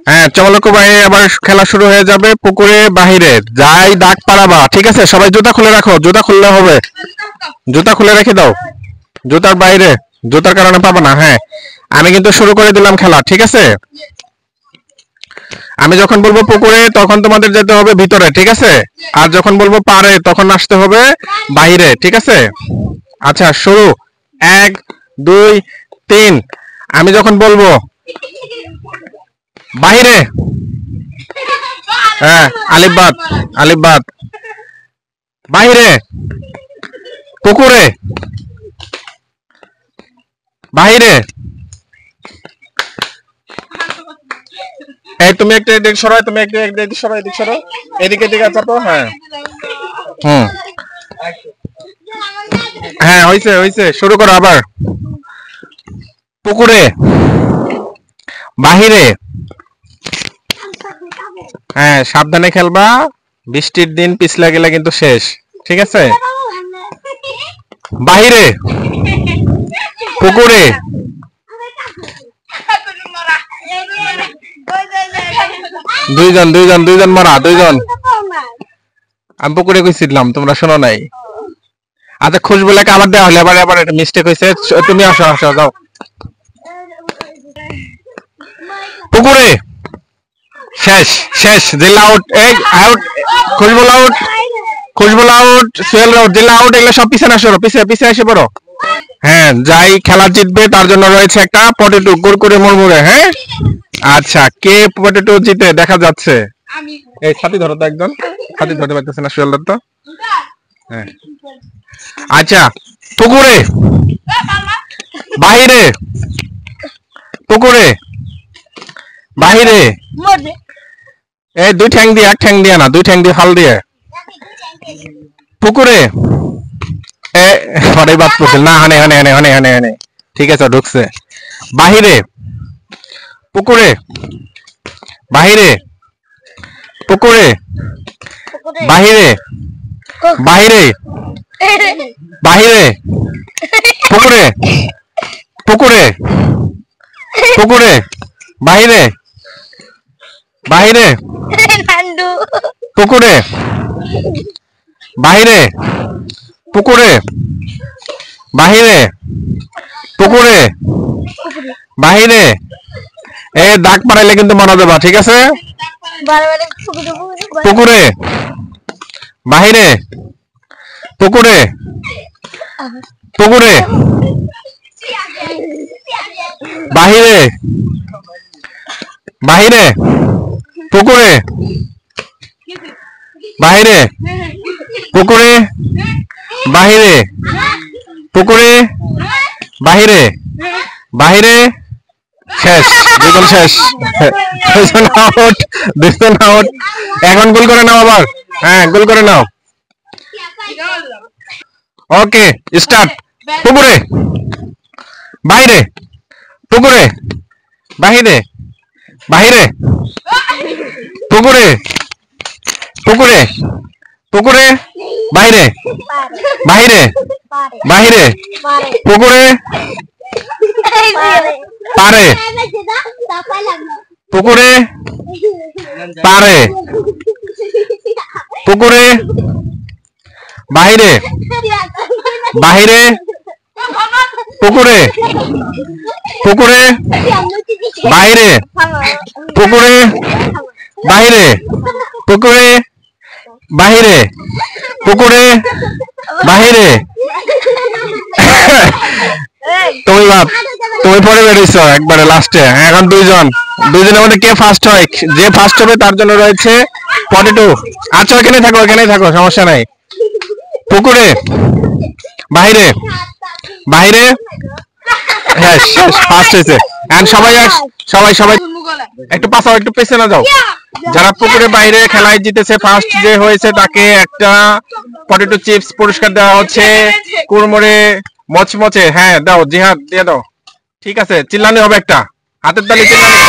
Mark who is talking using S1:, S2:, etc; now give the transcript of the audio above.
S1: হ্যাঁ চমলক বাহিরে আবার খেলা শুরু হয়ে যাবে পুকুরে বাহিরে যাই দাগ পারাবা ঠিক আছে সবাই জুতা খুলে রাখো জুতা খুললে হবে জুতা খুলে রেখে দাও জুতার বাইরে জুতার কারণে পাবা না হ্যাঁ আমি কিন্তু শুরু করে দিলাম খেলা ঠিক আছে আমি যখন বলবো পুকুরে তখন তোমাদের যেতে হবে ভিতরে ঠিক আছে আর যখন বলবো পারে তখন আসতে হবে বাইরে ঠিক আছে আচ্ছা শুরু 1 2 3 আমি যখন বলবো বাইরে হ্যাঁ আলিফ বাদ বাইরে পুকুরে বাইরে এই তুমি একটা এদিকে সরো তুমি একটা এদিকে সরো এদিকে চাপো হ্যাঁ হ্যাঁ হইছে শুরু করো আবার পুকুরে বাহিরে হ্যাঁ সাবধানে খেলবা বৃষ্টির দিন পিছলা গেলে কিন্তু শেষ ঠিক আছে বাহিরে পুকুরে দুইজন মারা দুইজন আমি পুকুরে কইছিলাম তোমরা শোনো নাই আচ্ছা খুশবুলাকে আবার দেওয়া হলে আবার একটা মিস্টেক হয়েছে তুমি আসো যাও পুকুরে শেষ Jilla out Khushbul out Sohel out Jilla out এগুলো সব পিছনে আসো পিছিয়ে এসে পড়ো হ্যাঁ যাই খেলা জিতবে তার জন্য রয়েছে একটা পটেটো কুরকুরে মুড়মুড়ে হ্যাঁ আচ্ছা কে পটেটো জিতে দেখা যাচ্ছে এই ছাতি ধরো তো একজন ছাতি ধরতে পারতেছে না সোহেল তো হ্যাঁ আচ্ছা পুকুরে বাহিরে পুকুরে বাহিরে এই দুই ঠ্যাং দিয়ে এক ঠ্যাং দিয়ে না দুই ঠ্যাং দিয়ে ফাল দিয়ে পুকুরে পরে বাদ পড়ছে না হানে ঠিক আছে ঢুকছে বাহিরে পুকুরে বাহিরে পুকুরে বাহিরে বাহিরে বাহিরে পুকুরে পুকুরে পুকুরে বাহিরে বাহিরে পুকুরে বাহিরে পুকুরে বাহিরে পুকুরে বাহিরে এ দাগ পারাইলে কিন্তু মারা যাবা ঠিক আছে পুকুরে বাহিরে পুকুরে পুকুরে বাহিরে বাহিরে পুকুরে বাহিরে পুকুরে বাহিরে পুকুরে বাহিরে বাহিরে শেষ দুজন শেষ দুজন আউট এখন গোল করে নাও আবার হ্যাঁ গোল করে নাও ওকে স্টার্ট পুকুরে বাহিরে পুকুরে বাহিরে বাহিরে পুকুরে পুকুরে পুকুরে বাহিরে বাহিরে বাহিরে পুকুরে পারে পুকুরে পারে পুকুরে বাহিরে বাহিরে পুকুরে পুকুরে বাহিরে পুকুরে বাহিরে পুকুরে বাহিরে পুকুরে বাহিরে তুমি পরে বেরিয়েছো একবারে লাস্টে এখন দুইজনের মধ্যে কে ফার্স্ট হয় যে ফার্স্ট হবে তার জন্য রয়েছে পটেটো আচ্ছা এখানে থাকো সমস্যা নাই পুকুরে বাহিরে বাহিরে হ্যাঁ ফার্স্ট হয়েছে এন্ড সবাই একটু পাশাও একটু পেছনে যাও যারা পুকুরে বাইরে খেলায় জিতেছে ফার্স্ট যে হয়েছে তাকে একটা পটেটো চিপস পুরস্কার দেওয়া হচ্ছে কুড়মুড়ে মচমচে হ্যাঁ দাও জিহাদ দিয়ে দাও ঠিক আছে চিল্লানি হবে একটা হাতের তালি চিল্লানি